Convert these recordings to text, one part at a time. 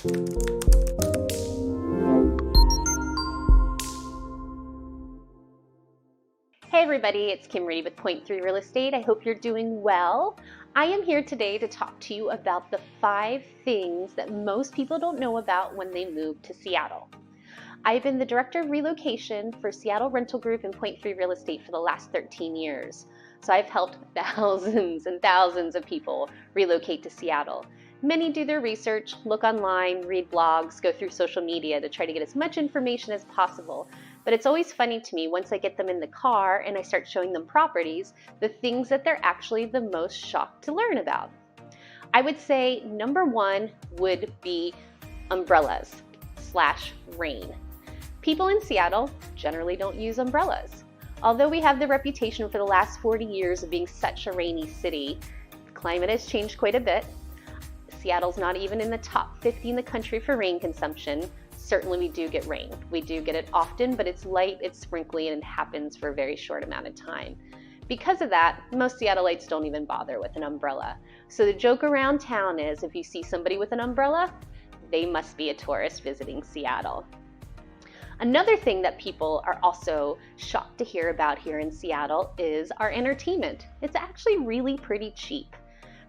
Hey everybody, it's Kim Reidy with Point 3 Real Estate. I hope you're doing well. I am here today to talk to you about the 5 things that most people don't know about when they move to Seattle. I've been the Director of Relocation for Seattle Rental Group and Point 3 Real Estate for the last 13 years. So I've helped thousands and thousands of people relocate to Seattle. Many do their research, look online, read blogs, go through social media to try to get as much information as possible. But it's always funny to me once I get them in the car and I start showing them properties, the things that they're actually the most shocked to learn about. I would say number 1 would be umbrellas/rain. People in Seattle generally don't use umbrellas. Although we have the reputation for the last 40 years of being such a rainy city, the climate has changed quite a bit. Seattle's not even in the top 50 in the country for rain consumption. Certainly we do get rain. We do get it often, but it's light, it's sprinkly, and it happens for a very short amount of time. Because of that, most Seattleites don't even bother with an umbrella. So the joke around town is if you see somebody with an umbrella, they must be a tourist visiting Seattle. Another thing that people are also shocked to hear about here in Seattle is our entertainment. It's actually really pretty cheap.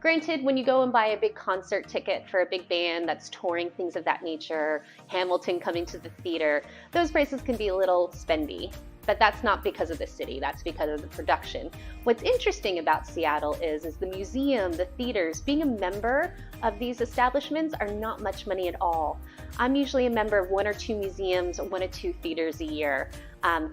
Granted, when you go and buy a big concert ticket for a big band that's touring, things of that nature, Hamilton coming to the theater, those prices can be a little spendy. But that's not because of the city, that's because of the production. What's interesting about Seattle is the museum, the theaters, being a member of these establishments are not much money at all. I'm usually a member of 1 or 2 museums, 1 or 2 theaters a year.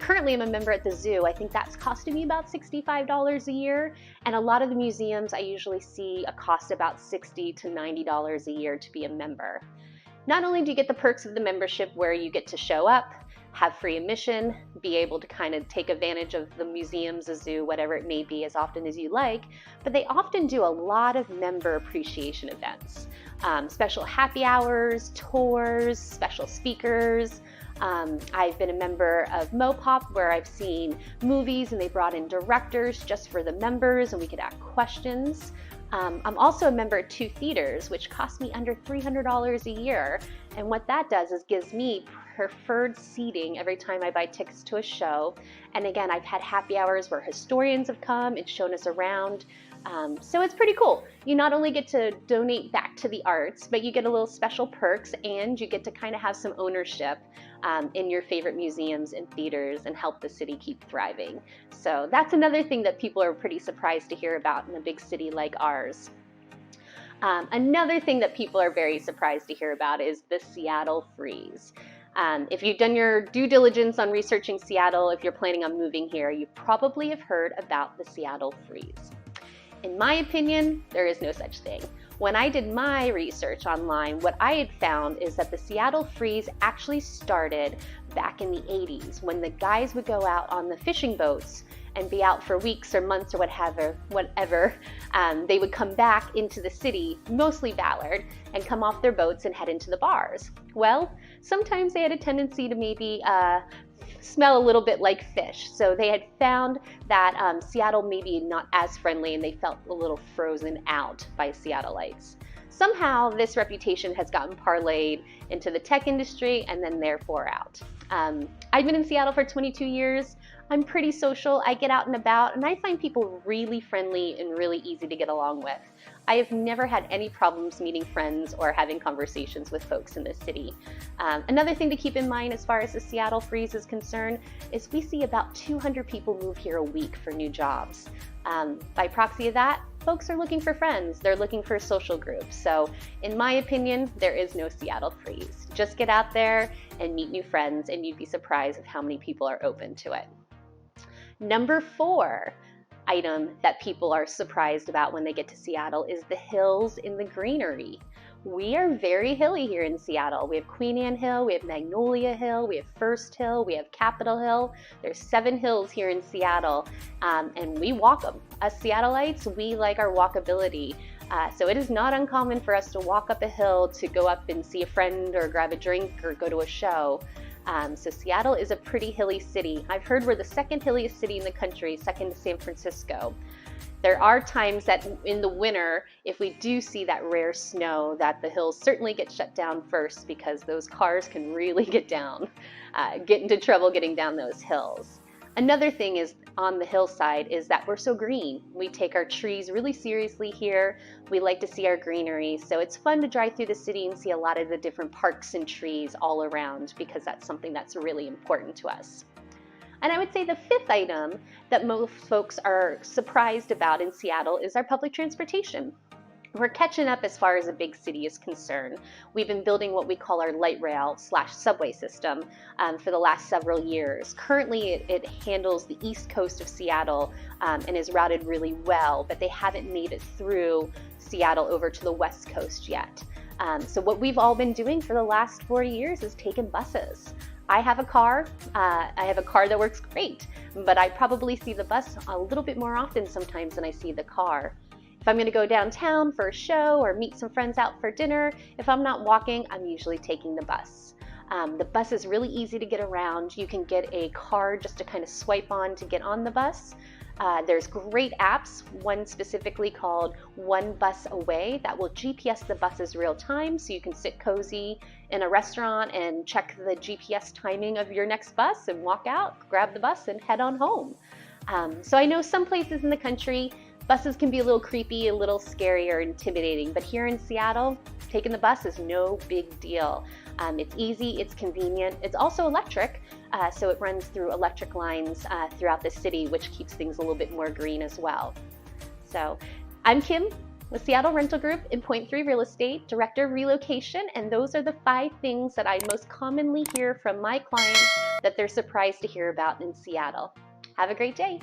Currently I'm a member at the zoo. I think that's costing me about $65 a year. And a lot of the museums I usually see a cost about $60 to $90 a year to be a member. Not only do you get the perks of the membership where you get to show up, have free admission, be able to kind of take advantage of the museums, the zoo, whatever it may be as often as you like, but they often do a lot of member appreciation events. Special happy hours, tours, special speakers. I've been a member of Mopop where I've seen movies and they brought in directors just for the members and we could ask questions. I'm also a member of 2 theaters, which cost me under $300 a year. And what that does is gives me preferred seating every time I buy tickets to a show. And again, I've had happy hours where historians have come and shown us around. So it's pretty cool. You not only get to donate back to the arts, but you get a little special perks and you get to kind of have some ownership in your favorite museums and theaters and help the city keep thriving. So that's another thing that people are pretty surprised to hear about in a big city like ours. Another thing that people are very surprised to hear about is the Seattle freeze. If you've done your due diligence on researching Seattle, if you're planning on moving here, you probably have heard about the Seattle freeze. In my opinion, there is no such thing. When I did my research online, what I had found is that the Seattle freeze actually started back in the 80s when the guys would go out on the fishing boats and be out for weeks or months or whatever. They would come back into the city, mostly Ballard, and come off their boats and head into the bars. Well, sometimes they had a tendency to maybe smell a little bit like fish. So they had found that Seattle maybe not as friendly and they felt a little frozen out by Seattleites. Somehow this reputation has gotten parlayed into the tech industry and then therefore out. I've been in Seattle for 22 years. I'm pretty social. I get out and about and I find people really friendly and really easy to get along with. I have never had any problems meeting friends or having conversations with folks in the city. Another thing to keep in mind as far as the Seattle freeze is concerned is we see about 200 people move here a week for new jobs. By proxy of that, folks are looking for friends. They're looking for social groups. So in my opinion, there is no Seattle freeze. Just get out there and meet new friends and you'd be surprised at how many people are open to it. Number 4 item that people are surprised about when they get to Seattle is the hills and the greenery. We are very hilly here in Seattle. We have Queen Anne Hill, we have Magnolia Hill, we have First Hill, we have Capitol Hill. There's 7 hills here in Seattle, and we walk them. Us Seattleites, we like our walkability. So it is not uncommon for us to walk up a hill to go up and see a friend or grab a drink or go to a show. So Seattle is a pretty hilly city. I've heard we're the 2nd hilliest city in the country, second to San Francisco. There are times that in the winter, if we do see that rare snow, that the hills certainly get shut down first because those cars can really get into trouble getting down those hills. Another thing is on the hillside is that we're so green. We take our trees really seriously here. We like to see our greenery. So it's fun to drive through the city and see a lot of the different parks and trees all around because that's something that's really important to us. And I would say the fifth item that most folks are surprised about in Seattle is our public transportation. We're catching up as far as a big city is concerned. We've been building what we call our light rail / subway system for the last several years. Currently, it handles the east coast of Seattle and is routed really well, but they haven't made it through Seattle over to the west coast yet. So what we've all been doing for the last 40 years is taking buses. I have a car that works great, but I probably see the bus a little bit more often sometimes than I see the car. If I'm going to go downtown for a show or meet some friends out for dinner, if I'm not walking, I'm usually taking the bus. The bus is really easy to get around. You can get a card just to kind of swipe on to get on the bus. There's great apps, one specifically called One Bus Away that will GPS the buses real time so you can sit cozy in a restaurant and check the GPS timing of your next bus and walk out, grab the bus and head on home. So I know some places in the country buses can be a little creepy, a little scary or intimidating, but here in Seattle, taking the bus is no big deal. It's easy, it's convenient, it's also electric, so it runs through electric lines throughout the city, which keeps things a little bit more green as well. So I'm Kim with Seattle Rental Group in Point 3 Real Estate, Director of Relocation, and those are the 5 things that I most commonly hear from my clients that they're surprised to hear about in Seattle. Have a great day.